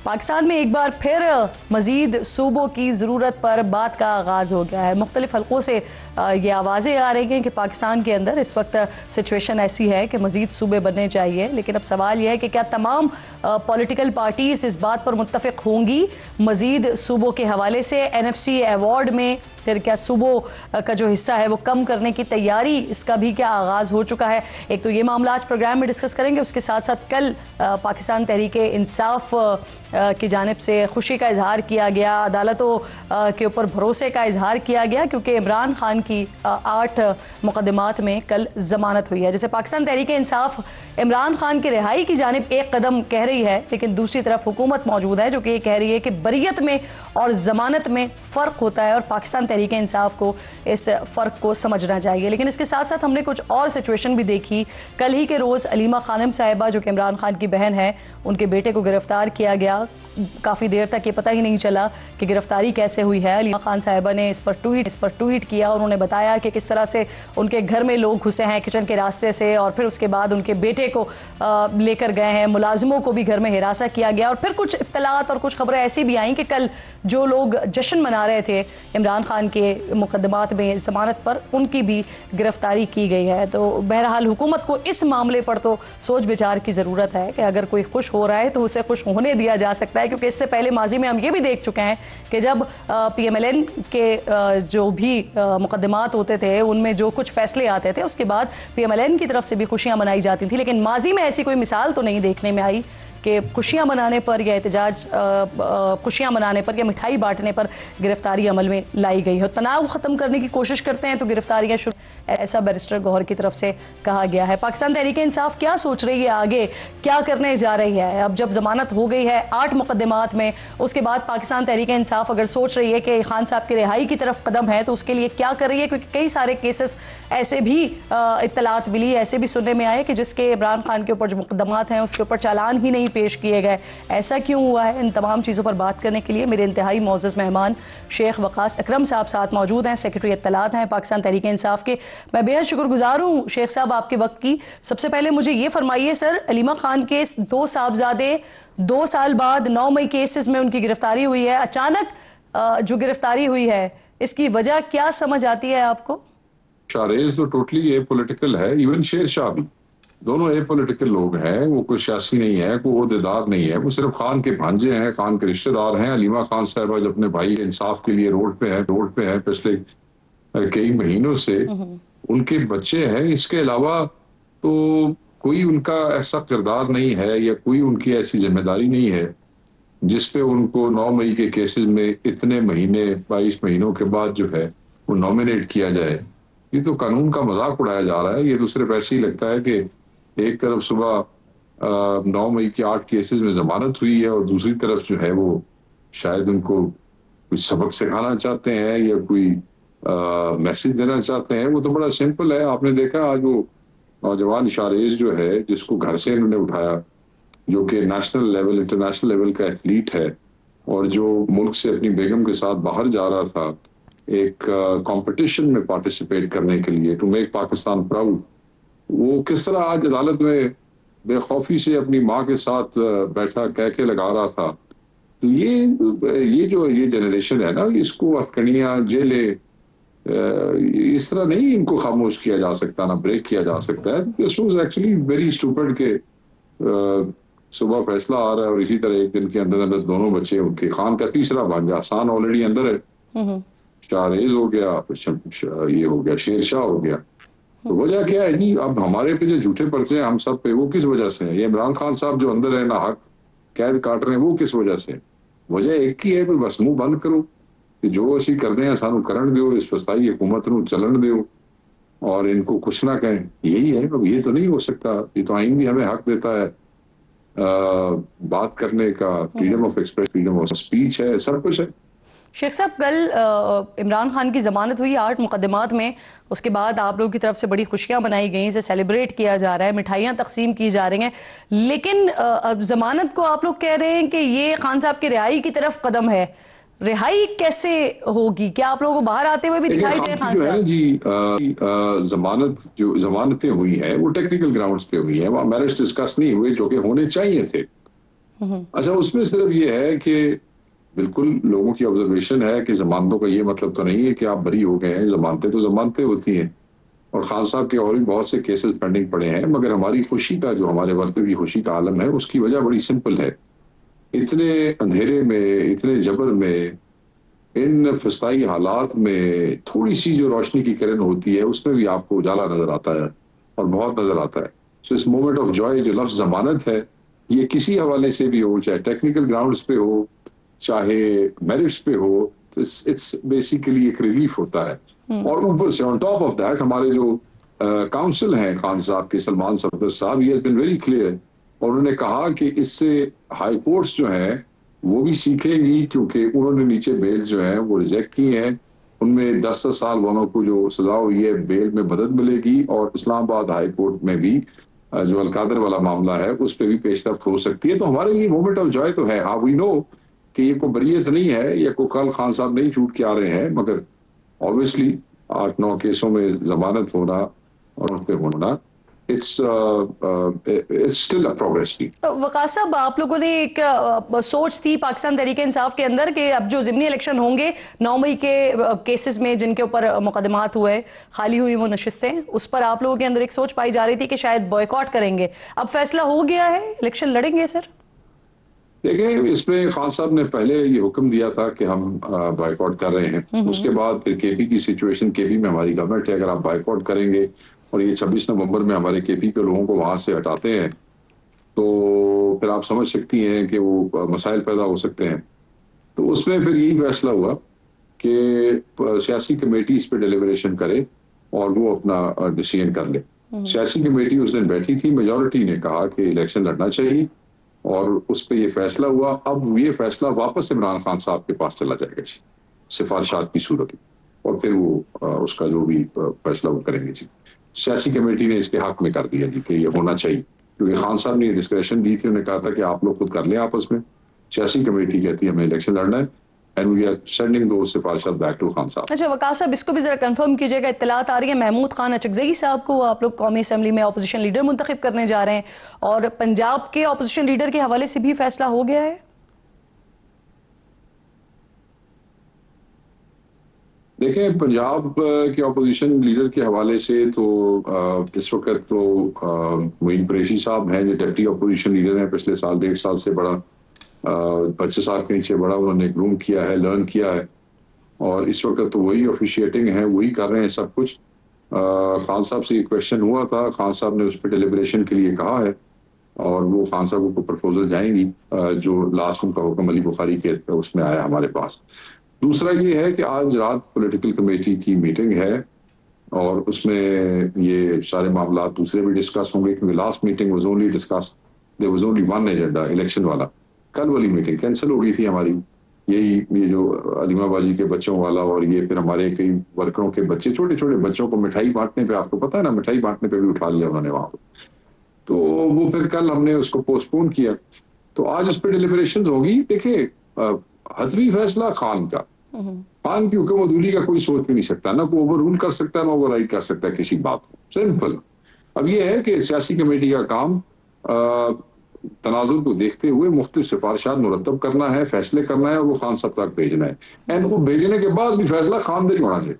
पाकिस्तान में एक बार फिर मजीद सूबों की ज़रूरत पर बात का आगाज़ हो गया है। मुख्तलिफ हलकों से ये आवाज़ें आ रही हैं कि पाकिस्तान के अंदर इस वक्त सिचुएशन ऐसी है कि मजीद सूबे बनने चाहिए। लेकिन अब सवाल यह है कि क्या तमाम पॉलिटिकल पार्टीज़ इस बात पर मुत्तफ़िक होंगी मजीद सूबों के हवाले से। NFC अवार्ड में फिर क्या सूबों का जो हिस्सा है वो कम करने की तैयारी, इसका भी क्या आगाज़ हो चुका है। एक तो ये मामला आज प्रोग्राम में डिस्कस करेंगे। उसके साथ साथ कल पाकिस्तान तहरीके इंसाफ की जानिब से खुशी का इजहार किया गया, अदालतों के ऊपर भरोसे का इजहार किया गया, क्योंकि इमरान खान की 8 मुकदमात में कल जमानत हुई है। जैसे पाकिस्तान तहरीके इंसाफ इमरान खान की रिहाई की जानिब एक कदम कह रही है, लेकिन दूसरी तरफ हुकूमत मौजूद है जो कि ये कह रही है कि बरियत में और जमानत में फ़र्क होता है और पाकिस्तान तहरीके इंसाफ को इस फ़र्क को समझना चाहिए। लेकिन इसके साथ साथ हमने कुछ और सिचुएशन भी देखी। कल ही के रोज़ अलीमा खानम साहिबा जो कि इमरान खान की बहन है, उनके बेटे को गिरफ्तार किया गया। काफ़ी देर तक ये पता ही नहीं चला कि गिरफ्तारी कैसे हुई है। अलीमा खान साहिबा ने इस पर ट्वीट किया। उन्होंने बताया कि किस तरह से उनके घर में लोग घुसे हैं किचन के रास्ते से, और फिर उसके बाद उनके बेटे को लेकर गए हैं। मुलाजिमों को भी घर में हिरासा किया गया। और फिर कुछ इत्तलात और कुछ खबरें ऐसी भी आई कि कल जो लोग जश्न मना रहे थे इमरान खान के मुकदमात में जमानत पर, उनकी भी गिरफ्तारी की गई है। तो बहरहाल हुकूमत को इस मामले पर तो सोच विचार की ज़रूरत है कि अगर कोई खुश हो रहा है तो उसे खुश होने दिया जा सकता है, क्योंकि इससे पहले माजी में हम ये भी देख चुके हैं कि जब PMLN के जो भी मुकदमात होते थे उनमें जो कुछ फैसले आते थे उसके बाद PMLN की तरफ से भी खुशियां मनाई जाती थी। लेकिन माजी में ऐसी कोई मिसाल तो नहीं देखने में आई कि खुशियां मनाने पर या एहतजाज खुशियां मनाने पर या मिठाई बांटने पर गिरफ्तारी अमल में लाई गई हो। तनाव ख़त्म करने की कोशिश करते हैं तो गिरफ्तारियां शुरू, ऐसा बैरिस्टर गौहर की तरफ से कहा गया है। पाकिस्तान तहरीके इंसाफ क्या सोच रही है, आगे क्या करने जा रही है? अब जब जमानत हो गई है 8 मुकदमात में, उसके बाद पाकिस्तान तहरीके इंसाफ अगर सोच रही है कि खान साहब की रिहाई की तरफ कदम है तो उसके लिए क्या कर रही है? क्योंकि कई सारे केसेस ऐसे भी इत्तलात मिली, ऐसे भी सुनने में आए कि जिसके इमरान खान के ऊपर जो मुकदमात हैं उसके ऊपर चालान ही नहीं पेश किए गए। ऐसा क्यों हुआ है? इन तमाम चीज़ों पर बात करने के लिए मेरे इंतहाई मोअज़्ज़ज़ मेहमान शेख वक़ास अकरम साहब साथ मौजूद हैं, सेक्रेटरी इत्तलात हैं पाकिस्तान तहरीके इंसाफ के। मैं बेहद शुक्रगुजार हूँ शेख साहब आपके वक्त की। सबसे पहले मुझे ये फरमाइए सर, अलीमा खान के 2 साहबजादे 2 साल बाद 9 मई केसेस में उनकी गिरफ्तारी हुई है। अचानक जो गिरफ्तारी हुई है इसकी वजह क्या समझ आती है आपको? शारेज तो टोटली ए पॉलिटिकल है। इवन शेर शाह भी, दोनों ए पॉलिटिकल लोग हैं। वो कोई सियासी नहीं है, कोई ओहदेदार नहीं है, वो सिर्फ खान के भांजे हैं, खान के रिश्तेदार हैं। अलीमा खान साहबा जो अपने भाई इंसाफ के लिए रोड पे है पिछले कई महीनों से, उनके बच्चे हैं। इसके अलावा तो कोई उनका ऐसा किरदार नहीं है या कोई उनकी ऐसी जिम्मेदारी नहीं है जिसपे उनको 9 मई के केसेस में इतने महीने 22 महीनों के बाद जो है वो नॉमिनेट किया जाए। ये तो कानून का मजाक उड़ाया जा रहा है। ये तो सिर्फ ऐसे ही लगता है कि एक तरफ सुबह 9 मई के 8 केसेस में जमानत हुई है और दूसरी तरफ जो है वो शायद उनको कुछ सबक सिखाना चाहते हैं या कोई मैसेज देना चाहते हैं। वो तो बड़ा सिंपल है। आपने देखा आज वो नौजवान शारेज जो है, जिसको घर से इन्होंने उठाया, जो कि नेशनल लेवल इंटरनेशनल लेवल का एथलीट है और जो मुल्क से अपनी बेगम के साथ बाहर जा रहा था एक कंपटीशन में पार्टिसिपेट करने के लिए, टू मेक पाकिस्तान प्राउड, वो किस तरह आज अदालत में बेखौफी से अपनी माँ के साथ बैठा कह के लगा रहा था। तो ये जनरेशन है ना, इसको अफकड़ियाँ जेलें इस तरह नहीं इनको खामोश किया जा सकता, ना ब्रेक किया जा सकता है। This was actually very stupid के सुबह फैसला आ रहा है और इसी तरह एक दिन के अंदर अंदर दोनों बच्चे, उनके खान का तीसरा भांजा हसान ऑलरेडी अंदर है, शाहरेज हो गया, ये हो गया, शेर शाह हो गया। तो वजह क्या है जी? अब हमारे पे जो झूठे पर्चे हैं हम सब पे, वो किस वजह से है? ये इमरान खान साहब जो अंदर है ना हक कैद काट रहे हैं, वो किस वजह से? वजह एक ही है, बस मुंह बंद करो कि जो असी करते हैं सानू करण दो, इस फसाई हुकूमत नू चलन दो और इनको कुछ ना कहें। यही है। अब ये तो नहीं हो सकता। ये तो आइन भी हमें हक देता है बात करने का, freedom of express, freedom of speech है, सब कुछ है। शेख साहब, कल इमरान खान की जमानत हुई 8 मुकदमात में। उसके बाद आप लोगों की तरफ से बड़ी खुशियां मनाई गई, इसे सेलिब्रेट किया जा रहा है, मिठाइयां तकसीम की जा रही हैं। लेकिन अब जमानत को आप लोग कह रहे हैं कि ये खान साहब की रिहाई की तरफ कदम है। रिहाई कैसे होगी? क्या आप लोगों को बाहर आते हुए भी दिखाई दे खान साहब? जी, जमानतें हुई हैं वो टेक्निकल ग्राउंड्स पे हुई हैं, वहाँ मैरिट्स डिस्कस नहीं हुए जो कि होने चाहिए थे। अच्छा, उसमें सिर्फ ये है कि बिल्कुल लोगों की ऑब्जर्वेशन है कि जमानतों का ये मतलब तो नहीं है कि आप बरी हो गए हैं। जमानतें तो जमानतें होती हैं और खान साहब के और भी बहुत से केसेस पेंडिंग पड़े हैं, मगर हमारी खुशी का जो हमारे वर्कर की खुशी का आलम है उसकी वजह बड़ी सिंपल है। इतने अंधेरे में, इतने जबर में, इन फिस्ताई हालात में थोड़ी सी जो रोशनी की किरण होती है उसमें भी आपको उजाला नजर आता है और बहुत नजर आता है। सो इस मोमेंट ऑफ जॉय जो लफ्ज जमानत है, ये किसी हवाले से भी हो, चाहे टेक्निकल ग्राउंड्स पे हो, चाहे मेरिट्स पे हो, तो इट्स बेसिकली एक रिलीफ होता है। और ऊपर से ऑन टॉप ऑफ दैट हमारे जो काउंसिल हैं खान साहब के, सलमान सफदर साहब, ये बिन वेरी क्लियर, और उन्होंने कहा कि इससे हाई कोर्ट्स जो हैं वो भी सीखेंगी, क्योंकि उन्होंने नीचे बेल जो है वो रिजेक्ट की हैं। उनमें 10 साल वालों को जो सजा हुई है बेल में मदद मिलेगी, और इस्लामाबाद हाई कोर्ट में भी जो अलकादर वाला मामला है उस पर भी पेशरफ्त हो सकती है। तो हमारे लिए मोमेंट ऑफ जॉय तो है। हाँ, वी नो कि ये कोई बरीयत नहीं है या कोई कल खान साहब नहीं छूट के आ रहे हैं, मगर ऑब्वियसली 8-9 केसों में जमानत होना और उस पे होना, it's still a progress. Waqas साहब, आप लोगों ने एक सोच थी पाकिस्तान तहरीक इंसाफ के अंदर कि अब जो ज़िमनी इलेक्शन होंगे 9 मई के केसेस में जिनके ऊपर मुकदमात हुए, खाली हुई वो नशिस्तें, उस पर आप लोगों के अंदर एक सोच पाई जा रही थी कि शायद बॉयकॉट करेंगे। अब फैसला हो गया है, इलेक्शन लड़ेंगे सर? देखिए, इसमें खान साहब ने पहले ये हुक्म दिया था कि हम बायकॉट कर रहे हैं। उसके बाद फिर केपी की सिचुएशन, केपी में हमारी गवर्नमेंट है, अगर आप बायकॉट करेंगे और ये 26 नवंबर में हमारे केपी के लोगों को वहां से हटाते हैं, तो फिर आप समझ सकती हैं कि वो मसाइल पैदा हो सकते हैं। तो उसमें फिर यही फैसला हुआ कि सियासी कमेटी इस पर डिलिबरेशन करे और वो अपना डिसीजन कर ले। सियासी कमेटी उस दिन बैठी थी, मेजोरिटी ने कहा कि इलेक्शन लड़ना चाहिए और उस पर यह फैसला हुआ। अब ये फैसला वापस इमरान खान साहब के पास चला जाएगा जी, सिफारिशात की सूरत में, और फिर वो उसका जो भी फैसला वो करेंगे जी। सियासी कमेटी ने इसके हक में कर दिया जी कि ये होना चाहिए, क्योंकि खान साहब ने ये डिस्कशन दी थी। उन्होंने कहा था कि आप लोग खुद कर लें आपस में। सियासी कमेटी कहती है हमें इलेक्शन लड़ना है, and we are sending those सिफारिशात बैक टू खान साहब। अच्छा वकास साहब, इसको भी जरा कंफर्म कीजिएगा, इत्तलात आ रही है महमूद खान अचकजई साहब को आप लोग कौमी असेंबली में अपोजिशन लीडर मुंतखब करने जा रहे हैं, और पंजाब के अपोजिशन लीडर के हवाले से भी फैसला हो गया है? देखें, पंजाब के अपोजिशन लीडर के हवाले से तो इस वक्त तो मोइन कुरैशी साहब हैं जो डिप्टी अपोजिशन लीडर हैं। पिछले साल 1.5 साल से बड़ा बच्चे साहब के नीचे बड़ा उन्होंने ग्रूम किया है, लर्न किया है, और इस वक्त तो वही ऑफिशिएटिंग है, वही कर रहे हैं सब कुछ। खान साहब से ये क्वेश्चन हुआ था, खान साहब ने उस पर डिलिब्रेशन के लिए कहा है, और वो खान साहब को प्रपोजल जाएंगी जो लास्ट उनका हुक्म अली बुखारी के उसमें आया हमारे पास। दूसरा ये है कि आज रात पॉलिटिकल कमेटी की मीटिंग है और उसमें ये सारे मामला दूसरे भी डिस्कस होंगे, क्योंकि last meeting was only discuss, there was only one agenda, election वाला। कल वाली मीटिंग कैंसिल हो गई थी हमारी, ये जो अलीमा बाजी के बच्चों वाला, और ये फिर हमारे कई वर्करों के बच्चे, छोटे छोटे बच्चों को मिठाई बांटने पे, आपको पता है ना, मिठाई बांटने पे भी उठा लिया उन्होंने वहां पर। तो वो फिर कल हमने उसको पोस्टपोन किया, तो आज उस पर डिलिबरेशन होगी। देखिए, हतमी फैसला खान का, खान की हुक्म अदूली का कोई सोच भी नहीं सकता, ना कोई ओवर रूल कर सकता है, ना ओवर राइड कर सकता है किसी बात को, सिंपल। अब ये है कि सियासी कमेटी का काम तनाजुर को देखते हुए मुख्तलिफ सिफारिशात मुरतब करना है, फैसले करना है, और वो खान साहब तक भेजना है, एंड वो भेजने के बाद भी फैसला खान दे होना चाहिए।